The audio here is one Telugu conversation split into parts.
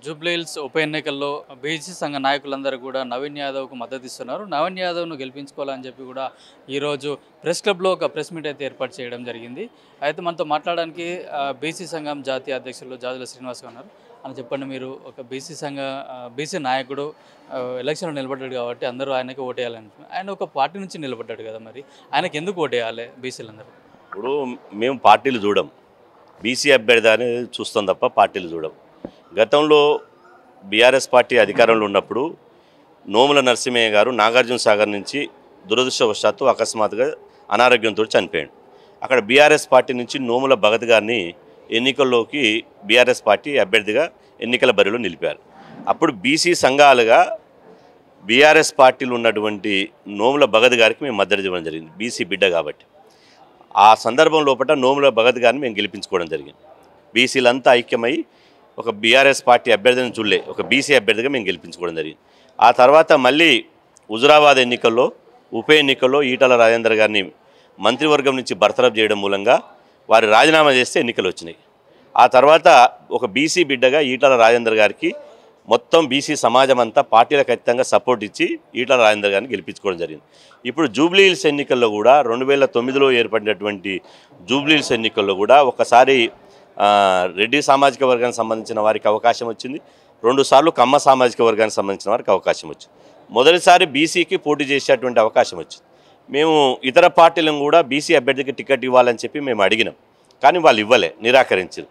జూబ్లీహిల్స్ ఉప ఎన్నికల్లో బీసీ సంఘ నాయకులందరూ కూడా నవీన్ యాదవ్కు మద్దతు ఇస్తున్నారు. నవీన్ యాదవ్ను గెలిపించుకోవాలని చెప్పి కూడా ఈరోజు ప్రెస్ క్లబ్లో ఒక ప్రెస్ మీట్ అయితే ఏర్పాటు చేయడం జరిగింది. అయితే మనతో మాట్లాడడానికి బీసీ సంఘం జాతీయ అధ్యక్షులు జాజుల శ్రీనివాస్ ఉన్నారు. అని చెప్పండి, మీరు ఒక బీసీ సంఘ బీసీ నాయకుడు ఎలక్షన్లో నిలబడ్డాడు కాబట్టి అందరూ ఆయనకి ఓటేయాలంటున్నారు. ఆయన ఒక పార్టీ నుంచి నిలబడ్డాడు కదా, మరి ఆయనకి ఎందుకు ఓటేయాలి బీసీలందరూ? ఇప్పుడు మేము పార్టీలు చూడం, బీసీ అభ్యర్థి అనేది చూస్తాం తప్ప పార్టీలు చూడం. గతంలో బీఆర్ఎస్ పార్టీ అధికారంలో ఉన్నప్పుడు నోముల నరసింహయ్య గారు నాగార్జున సాగర్ నుంచి దురదృష్టవశాత్తు అకస్మాత్తుగా అనారోగ్యంతో చనిపోయాడు. అక్కడ బీఆర్ఎస్ పార్టీ నుంచి నోముల భగత్ గారిని ఎన్నికల్లోకి బీఆర్ఎస్ పార్టీ అభ్యర్థిగా ఎన్నికల బరిలో నిలిపారు. అప్పుడు బీసీ సంఘాలుగా బీఆర్ఎస్ పార్టీలో ఉన్నటువంటి నోముల భగత్ గారికి మేము మద్దతు ఇవ్వడం జరిగింది, బీసీ బిడ్డ కాబట్టి. ఆ సందర్భం లోపల నోముల భగత్ గారిని మేము గెలిపించుకోవడం జరిగింది. బీసీలంతా ఐక్యమై ఒక బీఆర్ఎస్ పార్టీ అభ్యర్థిని చూడలే, ఒక బీసీ అభ్యర్థిగా మేము గెలిపించుకోవడం జరిగింది. ఆ తర్వాత మళ్ళీ హుజురాబాద్ ఎన్నికల్లో ఉప ఎన్నికల్లో ఈటల రాజేందర్ గారిని మంత్రివర్గం నుంచి బర్తరఫ్ చేయడం మూలంగా వారు రాజీనామా చేస్తే ఎన్నికలు వచ్చినాయి. ఆ తర్వాత ఒక బీసీ బిడ్డగా ఈటల రాజేందర్ గారికి మొత్తం బీసీ సమాజం అంతా పార్టీలకు ఖచ్చితంగా సపోర్ట్ ఇచ్చి ఈటల రాజేందర్ గారిని గెలిపించుకోవడం జరిగింది. ఇప్పుడు జూబ్లీహిల్స్ ఎన్నికల్లో కూడా 2009లో ఏర్పడినటువంటి జూబ్లీహిల్స్ ఎన్నికల్లో కూడా ఒకసారి రెడ్డి సామాజిక వర్గానికి సంబంధించిన వారికి అవకాశం వచ్చింది, 2 సార్లు కమ్మ సామాజిక వర్గానికి సంబంధించిన వారికి అవకాశం వచ్చింది. మొదటిసారి బీసీకి పోటీ చేసేటువంటి అవకాశం వచ్చింది. మేము ఇతర పార్టీలను కూడా బీసీ అభ్యర్థికి టికెట్ ఇవ్వాలని చెప్పి మేము అడిగినాం, కానీ వాళ్ళు ఇవ్వలే, నిరాకరించారు.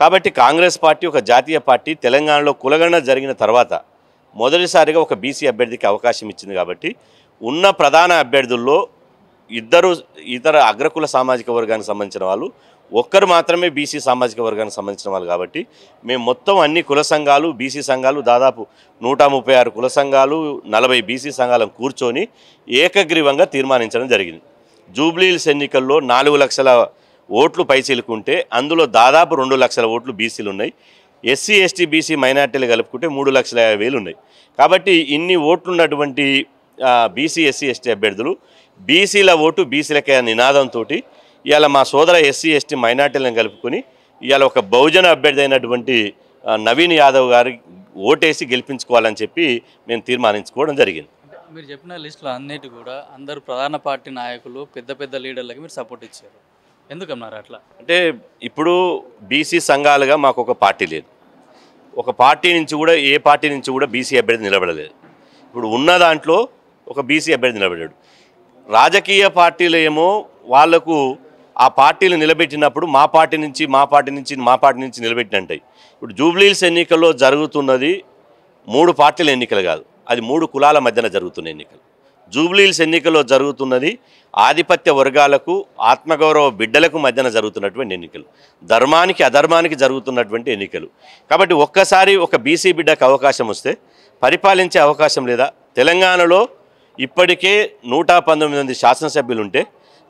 కాబట్టి కాంగ్రెస్ పార్టీ ఒక జాతీయ పార్టీ తెలంగాణలో కులగణన జరిగిన తర్వాత మొదటిసారిగా ఒక బీసీ అభ్యర్థికి అవకాశం ఇచ్చింది. కాబట్టి ఉన్న ప్రధాన అభ్యర్థుల్లో ఇతర అగ్రకుల సామాజిక వర్గానికి సంబంధించిన వాళ్ళు, ఒక్కరు మాత్రమే బీసీ సామాజిక వర్గానికి సంబంధించిన వాళ్ళు. కాబట్టి మేము మొత్తం అన్ని కుల సంఘాలు, బీసీ సంఘాలు, దాదాపు 136 కుల సంఘాలు, 40 బీసీ సంఘాలను కూర్చొని ఏకగ్రీవంగా తీర్మానించడం జరిగింది. జూబ్లీహిల్స్ ఎన్నికల్లో 4 లక్షల ఓట్లు పైచీలుకుంటే అందులో దాదాపు 2 లక్షల ఓట్లు బీసీలు ఉన్నాయి. ఎస్సీ ఎస్టీ బీసీ మైనార్టీలు కలుపుకుంటే 3,50,000 ఉన్నాయి. కాబట్టి ఇన్ని ఓట్లున్నటువంటి బీసీ ఎస్సీ ఎస్టీ అభ్యర్థులు బీసీల ఓటు బీసీలకే నినాదంతో ఇవాళ మా సోదర ఎస్సీ ఎస్టీ మైనార్టీలను కలుపుకొని ఇవాళ ఒక బహుజన అభ్యర్థి అయినటువంటి నవీన్ యాదవ్ గారి ఓటేసి గెలిపించుకోవాలని చెప్పి మేము తీర్మానించుకోవడం జరిగింది. మీరు చెప్పిన లిస్టులో అన్నిటి కూడా అందరూ ప్రధాన పార్టీ నాయకులు, పెద్ద పెద్ద లీడర్లకి మీరు సపోర్ట్ ఇచ్చారు. ఎందుకన్నారు అట్లా? అంటే ఇప్పుడు బీసీ సంఘాలుగా మాకు ఒక పార్టీ లేదు, ఒక పార్టీ నుంచి కూడా ఏ పార్టీ నుంచి కూడా బీసీ అభ్యర్థి నిలబడలేదు. ఇప్పుడు ఉన్న దాంట్లో ఒక బీసీ అభ్యర్థి నిలబడ్డాడు. రాజకీయ పార్టీలు ఏమో వాళ్లకు ఆ పార్టీలు నిలబెట్టినప్పుడు మా పార్టీ నుంచి నిలబెట్టినంటాయి. ఇప్పుడు జూబ్లీహిల్స్ ఎన్నికల్లో జరుగుతున్నది 3 పార్టీల ఎన్నికలు కాదు, అది 3 కులాల మధ్యన జరుగుతున్న ఎన్నికలు. జూబ్లీహిల్స్ ఎన్నికల్లో జరుగుతున్నది ఆధిపత్య వర్గాలకు, ఆత్మగౌరవ బిడ్డలకు మధ్యన జరుగుతున్నటువంటి ఎన్నికలు, ధర్మానికి అధర్మానికి జరుగుతున్నటువంటి ఎన్నికలు. కాబట్టి ఒక్కసారి ఒక బీసీ బిడ్డకు అవకాశం వస్తే పరిపాలించే అవకాశం లేదా? తెలంగాణలో ఇప్పటికే 119 మంది శాసనసభ్యులు ఉంటే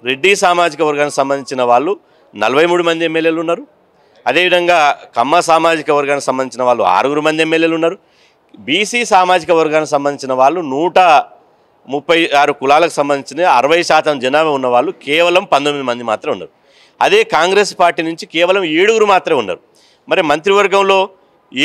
రెడ్డి సామాజిక వర్గానికి సంబంధించిన వాళ్ళు 43 మంది ఎమ్మెల్యేలు ఉన్నారు. అదేవిధంగా కమ్మ సామాజిక వర్గానికి సంబంధించిన వాళ్ళు 6 మంది ఎమ్మెల్యేలు ఉన్నారు. బీసీ సామాజిక వర్గానికి సంబంధించిన వాళ్ళు 136 కులాలకు సంబంధించిన 60% జనాభా ఉన్న వాళ్ళు కేవలం 19 మంది మాత్రమే ఉన్నారు. అదే కాంగ్రెస్ పార్టీ నుంచి కేవలం 7 మాత్రమే ఉన్నారు. మరి మంత్రివర్గంలో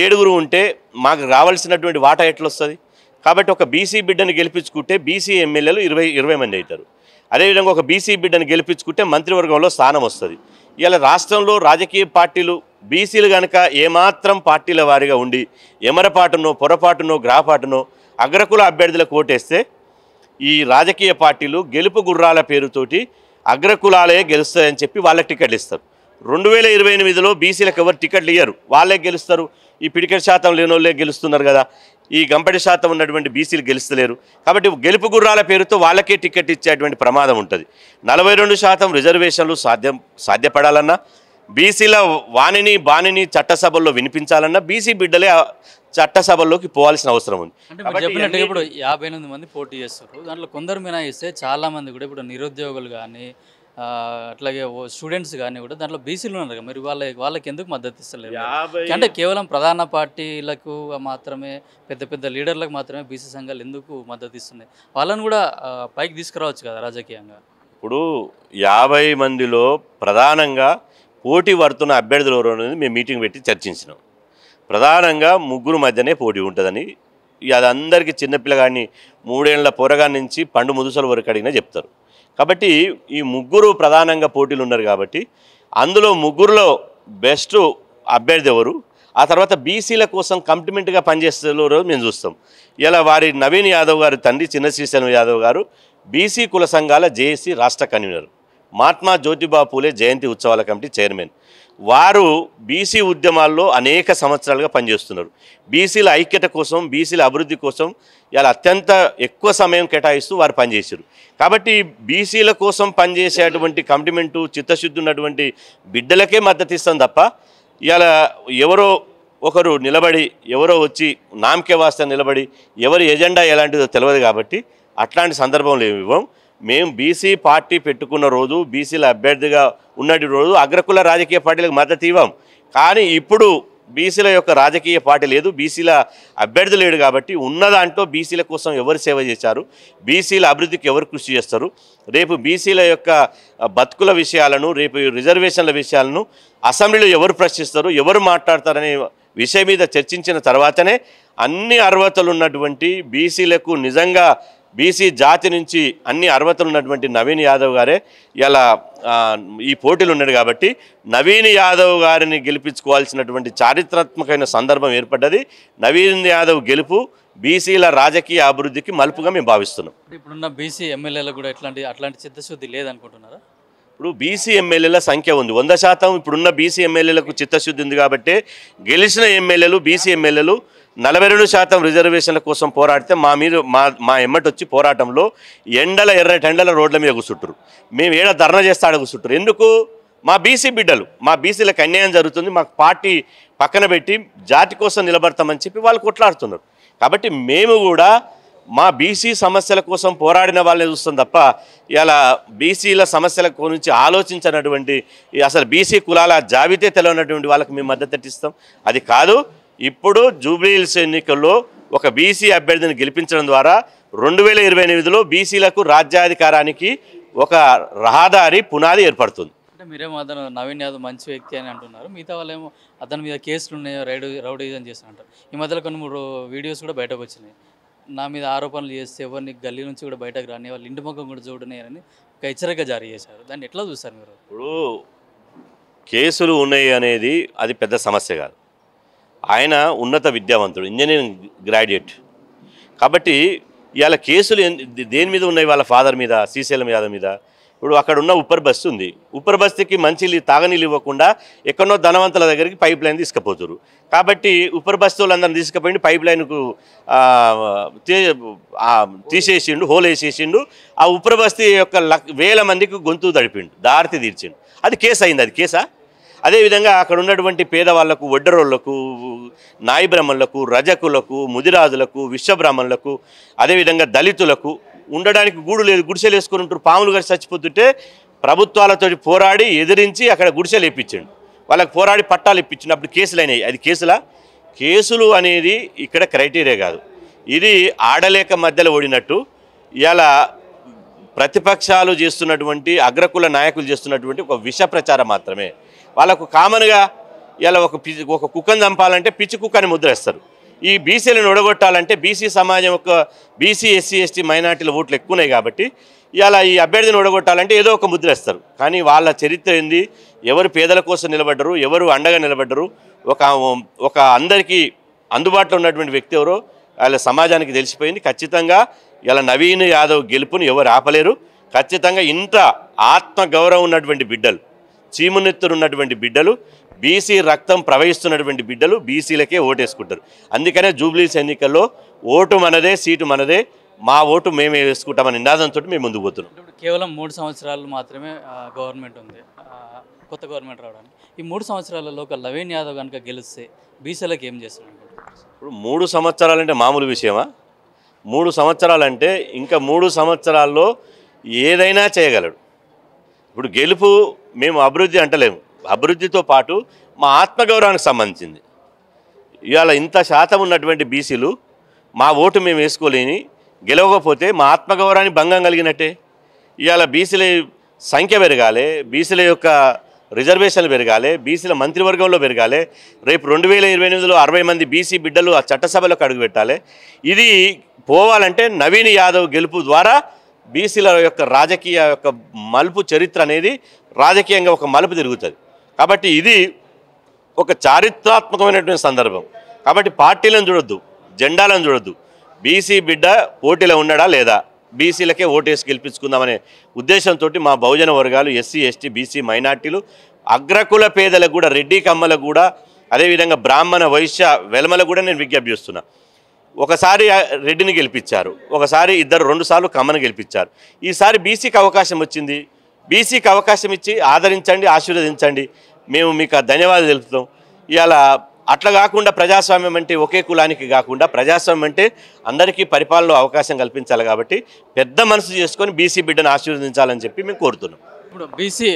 7 ఉంటే మాకు రావాల్సినటువంటి వాటా ఎట్లొస్తుంది? కాబట్టి ఒక బీసీ బిడ్డను గెలిపించుకుంటే బీసీ ఎమ్మెల్యేలు 20 మంది అవుతారు. అదేవిధంగా ఒక బీసీ బిడ్డను గెలిపించుకుంటే మంత్రివర్గంలో స్థానం వస్తుంది. ఇలా రాష్ట్రంలో రాజకీయ పార్టీలు బీసీలు కనుక ఏమాత్రం పార్టీల వారిగా ఉండి ఎమరపాటునో పొరపాటునో గ్రాపాటునో అగ్రకుల అభ్యర్థులకు ఓటేస్తే ఈ రాజకీయ పార్టీలు గెలుపు గుర్రాల పేరుతోటి అగ్రకులాలే గెలుస్తాయని చెప్పి వాళ్ళకి టికెట్లు ఇస్తారు. 2028లో బీసీలకు ఎవరు టికెట్లు ఇయ్యరు, వాళ్ళే గెలుస్తారు. ఈ పిడికెట్ శాతం లేని వాళ్ళే గెలుస్తున్నారు కదా, ఈ గంపటి శాతం ఉన్నటువంటి బీసీలు గెలుస్తలేరు. కాబట్టి గెలుపు గుర్రాల పేరుతో వాళ్ళకే టికెట్ ఇచ్చేటువంటి ప్రమాదం ఉంటుంది. 42% రిజర్వేషన్లు సాధ్యపడాలన్నా, బీసీల బాణిని చట్టసభల్లో వినిపించాలన్నా బీసీ బిడ్డలే చట్టసభల్లోకి పోవాల్సిన అవసరం ఉంది. అంటే చెప్పినట్టు ఇప్పుడు 58 మంది పోటీ చేస్తారు. దాంట్లో కొందరు మినహాయిస్తే చాలామంది కూడా ఇప్పుడు నిరుద్యోగులు కానీ అట్లాగే స్టూడెంట్స్ కానీ కూడా దాంట్లో బీసీలు ఉన్నారు కదా, మరి వాళ్ళకి ఎందుకు మద్దతు ఇస్తలేదు? అంటే కేవలం ప్రధాన పార్టీలకు మాత్రమే, పెద్ద పెద్ద లీడర్లకు మాత్రమే బీసీ సంఘాలు ఎందుకు మద్దతు ఇస్తున్నాయి? వాళ్ళని కూడా పైకి తీసుకురావచ్చు కదా రాజకీయంగా. ఇప్పుడు 50 మందిలో ప్రధానంగా పోటీ పడుతున్న అభ్యర్థులు ఎవరు అనేది మేము మీటింగ్ పెట్టి చర్చించినాం. ప్రధానంగా ముగ్గురు మధ్యనే పోటీ ఉంటుందని అది అందరికీ చిన్నపిల్లగాడిని 3 ఏళ్ల పోరగాడి నుంచి పండు ముదుసల వరకు అడిగినా చెప్తారు. కాబట్టి ఈ ముగ్గురు ప్రధానంగా పోటీలు ఉన్నారు కాబట్టి అందులో ముగ్గురులో బెస్ట్ అభ్యర్థి ఎవరు, ఆ తర్వాత బీసీల కోసం కమిట్మెంట్గా పనిచేస్తున్న మేము చూస్తాం. ఇలా వారి నవీన్ యాదవ్ గారు తండ్రి చిన్న శ్రీశైలం యాదవ్ గారు బీసీ కుల సంఘాల జేఏసీ రాష్ట్ర కన్వీనర్, మహాత్మా జ్యోతిబా పూలే జయంతి ఉత్సవాల కమిటీ చైర్మన్. వారు బీసీ ఉద్యమాల్లో అనేక సంవత్సరాలుగా పనిచేస్తున్నారు. బీసీల ఐక్యత కోసం, బీసీల అభివృద్ధి కోసం ఇలా అత్యంత ఎక్కువ సమయం కేటాయిస్తూ వారు పనిచేశారు. కాబట్టి బీసీల కోసం పనిచేసేటువంటి కమిట్మెంటు చిత్తశుద్ధి ఉన్నటువంటి బిడ్డలకే మద్దతు ఇస్తాం తప్ప ఇలా ఎవరో ఒకరు నిలబడి ఎవరో వచ్చి నామకే వాస్తా నిలబడి ఎవరి ఎజెండా ఎలాంటిదో తెలియదు. కాబట్టి అట్లాంటి సందర్భంలో ఇవ్వం. మేము బీసీ పార్టీ పెట్టుకున్న రోజు, బీసీల అభ్యర్థిగా ఉన్నటి రోజు అగ్రకుల రాజకీయ పార్టీలకు మద్దతు ఇవ్వం. కానీ ఇప్పుడు బీసీల యొక్క రాజకీయ పార్టీ లేదు, బీసీల అభ్యర్థి లేడు. కాబట్టి ఉన్న దాంట్లో బీసీల కోసం ఎవరు సేవ చేశారు, బీసీల అభివృద్ధికి ఎవరు కృషి చేస్తారు, రేపు బీసీల యొక్క బతుకుల విషయాలను, రేపు రిజర్వేషన్ల విషయాలను అసెంబ్లీలో ఎవరు ప్రశ్నిస్తారు, ఎవరు మాట్లాడతారనే విషయం మీద చర్చించిన తర్వాతనే అన్ని అర్హతలు ఉన్నటువంటి బీసీలకు నిజంగా బీసీ జాతి నుంచి అన్ని అర్హతలు ఉన్నటువంటి నవీన్ యాదవ్ గారే ఇలా ఈ పోటీలు ఉన్నాడు. కాబట్టి నవీన్ యాదవ్ గారిని గెలిపించుకోవాల్సినటువంటి చారిత్రాత్మకమైన సందర్భం ఏర్పడ్డది. నవీన్ యాదవ్ గెలుపు బీసీల రాజకీయ అభివృద్ధికి మలుపుగా మేము భావిస్తున్నాం. ఇప్పుడున్న బీసీ ఎమ్మెల్యేలకు కూడా అట్లాంటి చిత్తశుద్ధి లేదనుకుంటున్నారా? ఇప్పుడు బీసీ ఎమ్మెల్యేల సంఖ్య ఉంది 100%. ఇప్పుడున్న బీసీ ఎమ్మెల్యేలకు చిత్తశుద్ధి ఉంది కాబట్టి గెలిచిన ఎమ్మెల్యేలు బీసీ ఎమ్మెల్యేలు 42% రిజర్వేషన్ల కోసం పోరాడితే మా ఎమ్మటి వచ్చి పోరాటంలో ఎర్రటెండల రోడ్ల మీద కూర్చుంటారు. మేము ఏడ ధర్నా చేస్తే ఆడ కూర్చుంటారు. ఎందుకు? మా బీసీ బిడ్డలు, మా బీసీలకు అన్యాయం జరుగుతుంది, మాకు పార్టీ పక్కన పెట్టి జాతి కోసం నిలబడతామని చెప్పి వాళ్ళు కొట్లాడుతున్నారు. కాబట్టి మేము కూడా మా బీసీ సమస్యల కోసం పోరాడిన వాళ్ళని చూస్తాం తప్ప ఇలా బీసీల సమస్యల గురించి ఆలోచించినటువంటి అసలు బీసీ కులాల జాబితే తెలియనటువంటి వాళ్ళకి మేము మద్దతు ఇస్తాం అది కాదు. ఇప్పుడు జూబ్లీహిల్స్ ఎన్నికల్లో ఒక బీసీ అభ్యర్థిని గెలిపించడం ద్వారా 2028లో బీసీలకు రాజ్యాధికారానికి ఒక రహదారి పునాది ఏర్పడుతుంది. అంటే మీరేమో అతను నవీన్ యాదవ్ మంచి వ్యక్తి అని అంటున్నారు, మిగతా వాళ్ళేమో అతని మీద కేసులు ఉన్నాయో రౌడీజం చేస్తున్నారు. ఈ మధ్యలో కొన్ని 3 వీడియోస్ కూడా బయటకు వచ్చినాయి. నా మీద ఆరోపణలు చేస్తే ఎవరిని గల్లీ నుంచి కూడా బయటకు రాని, వాళ్ళు ఇంటి ముఖం కూడా చూడనేరని ఒక హెచ్చరిక జారీ చేశారు. దాన్ని ఎట్లా చూస్తారు మీరు? ఇప్పుడు కేసులు ఉన్నాయి అనేది అది పెద్ద సమస్య కాదు. ఆయన ఉన్నత విద్యావంతుడు, ఇంజనీరింగ్ గ్రాడ్యుయేట్. కాబట్టి ఇవాళ కేసులు దేని మీద ఉన్నాయి? వాళ్ళ ఫాదర్ మీద, శ్రీశైలం యాదవ్ మీద. ఇప్పుడు అక్కడ ఉన్న ఉప్పర్ బస్తీ ఉంది, ఉప్పర్ బస్తీకి మంచి తాగనీళ్ళు ఇవ్వకుండా ఎక్కడో ధనవంతుల దగ్గరికి పైప్ లైన్ తీసుకుపోతారు. కాబట్టి ఉప్పర్ బస్తీ వాళ్ళందరినీ తీసుకుపోయిండు, పైప్ లైన్కు తీసేసిండు, హోల్ వేసేసిండు. ఆ ఉప్పర్ బస్తీ యొక్క వేల మందికి గొంతు తడిపిండు, దారితి తీర్చిండు. అది కేసు అయింది. అది కేసా? అదేవిధంగా అక్కడ ఉన్నటువంటి పేదవాళ్లకు, ఒడ్డరోళ్లకు, నాయి బ్రాహ్మణులకు, రజకులకు, ముదిరాజులకు, విశ్వబ్రాహ్మణులకు, అదేవిధంగా దళితులకు ఉండడానికి గూడు లేదు, గుడిసెలు వేసుకొని ఉంటారు. పాములు కలిసి చచ్చిపోతుంటే ప్రభుత్వాలతో పోరాడి ఎదిరించి అక్కడ గుడిసెలు ఇప్పించండు, వాళ్ళకి పోరాడి పట్టాలు ఇప్పించండు. అప్పుడు కేసులు అయినాయి. అది కేసులా? కేసులు అనేది ఇక్కడ క్రైటీరియా కాదు. ఇది ఆడలేక మధ్యలో ఓడినట్టు ఇలా ప్రతిపక్షాలు చేస్తున్నటువంటి, అగ్రకుల నాయకులు చేస్తున్నటువంటి ఒక విష ప్రచారం మాత్రమే. వాళ్ళకు కామన్గా ఇలా ఒక కుక్కను చంపాలంటే పిచ్చి కుక్కని ముద్రేస్తారు. ఈ బీసీలను ఒడగొట్టాలంటే బీసీ సమాజం యొక్క బీసీ, ఎస్సీ, ఎస్టీ, మైనార్టీల ఓట్లు ఎక్కువ ఉన్నాయి కాబట్టి ఇలా ఈ అభ్యర్థిని ఒడగొట్టాలంటే ఏదో ఒక ముద్రేస్తారు. కానీ వాళ్ళ చరిత్ర ఏంది? ఎవరు పేదల కోసం నిలబడ్డరు, ఎవరు అండగా నిలబడ్డరు, ఒక అందరికీ అందుబాటులో ఉన్నటువంటి వ్యక్తి ఎవరో వాళ్ళ సమాజానికి తెలిసిపోయింది. ఖచ్చితంగా ఇలా నవీన్ యాదవ్ గెలుపుని ఎవరు ఆపలేరు. ఖచ్చితంగా ఇంత ఆత్మగౌరవం ఉన్నటువంటి బిడ్డలు, చీమునెత్తురు ఉన్నటువంటి బిడ్డలు, బీసీ రక్తం ప్రవహిస్తున్నటువంటి బిడ్డలు బీసీలకే ఓటేసుకుంటారు. అందుకనే జూబ్లీహిల్స్ ఎన్నికల్లో ఓటు మనదే, సీటు మనదే, మా ఓటు మేమే వేసుకుంటామని నినాదంతో మేము ముందుకు పోతున్నాం. ఇప్పుడు కేవలం 3 సంవత్సరాలు మాత్రమే గవర్నమెంట్ ఉంది, కొత్త గవర్నమెంట్ రావడానికి. ఈ 3 సంవత్సరాలలో ఒక నవీన్ యాదవ్ కనుక గెలిస్తే బీసీలకు ఏం చేస్తున్నారు? ఇప్పుడు 3 సంవత్సరాలంటే మామూలు విషయమా? 3 సంవత్సరాలంటే ఇంకా 3 సంవత్సరాల్లో ఏదైనా చేయగలడు. ఇప్పుడు గెలుపు మేము అభివృద్ధి అంటలేము, అభివృద్ధితో పాటు మా ఆత్మగౌరవానికి సంబంధించింది. ఇవాళ ఇంత శాతం ఉన్నటువంటి బీసీలు మా ఓటు మేము వేసుకోలేని గెలవకపోతే మా ఆత్మగౌరవానికి భంగం కలిగినట్టే. ఇవాళ బీసీల సంఖ్య పెరగాలి, బీసీల యొక్క రిజర్వేషన్లు పెరగాలి, బీసీల మంత్రివర్గంలో పెరగాలి. రేపు 2028లో 60 మంది బీసీ బిడ్డలు ఆ చట్టసభలకు అడుగుపెట్టాలి. ఇది పోవాలంటే నవీన్ యాదవ్ గెలుపు ద్వారా బీసీల యొక్క రాజకీయ యొక్క మలుపు చరిత్ర అనేది రాజకీయంగా ఒక మలుపు తిరుగుతుంది. కాబట్టి ఇది ఒక చారిత్రాత్మకమైనటువంటి సందర్భం. కాబట్టి పార్టీలను చూడొద్దు, జెండాలను చూడొద్దు. బీసీ బిడ్డ పోటీలో ఉన్నాడా లేదా, బీసీలకే ఓటేసి గెలిపించుకుందామనే ఉద్దేశంతో మా బహుజన వర్గాలు, ఎస్సీ, ఎస్టీ, బీసీ, మైనార్టీలు, అగ్రకుల పేదలకు కూడా, రెడ్డి కమ్మలకు కూడా, అదేవిధంగా బ్రాహ్మణ, వైశ్య, వెలమలకు కూడా నేను విజ్ఞప్తి చేస్తున్నా. ఒకసారి రెడ్డిని గెలిపించారు, ఒకసారి 2 సార్లు కమ్మను గెలిపించారు. ఈసారి బీసీకి అవకాశం వచ్చింది. బీసీకి అవకాశం ఇచ్చి ఆదరించండి, ఆశీర్వదించండి. మేము మీకు ధన్యవాదాలు తెలుపుతాం. ఇవాళ అట్లా కాకుండా ప్రజాస్వామ్యం అంటే ఒకే కులానికి కాకుండా ప్రజాస్వామ్యం అంటే అందరికీ పరిపాలనలో అవకాశం కల్పించాలి. కాబట్టి పెద్ద మనసు చేసుకొని బీసీ బిడ్డను ఆశీర్వదించాలని చెప్పి మేము కోరుతున్నాం. ఇప్పుడు బీసీ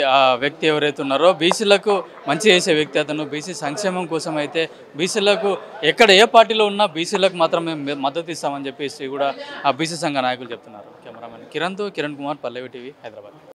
వ్యక్తి ఎవరైతే ఉన్నారో బీసీలకు మంచి చేసే వ్యక్తి అతను. బీసీ సంక్షేమం కోసం అయితే బీసీలకు ఎక్కడ ఏ పార్టీలో ఉన్నా బీసీలకు మాత్రం మేము మద్దతు ఇస్తామని చెప్పేసి కూడా ఆ బీసీ సంఘ నాయకులు చెప్తున్నారు. కెమెరామెన్ కిరణ్తో కిరణ్ కుమార్, పల్లవి టీవీ, హైదరాబాద్.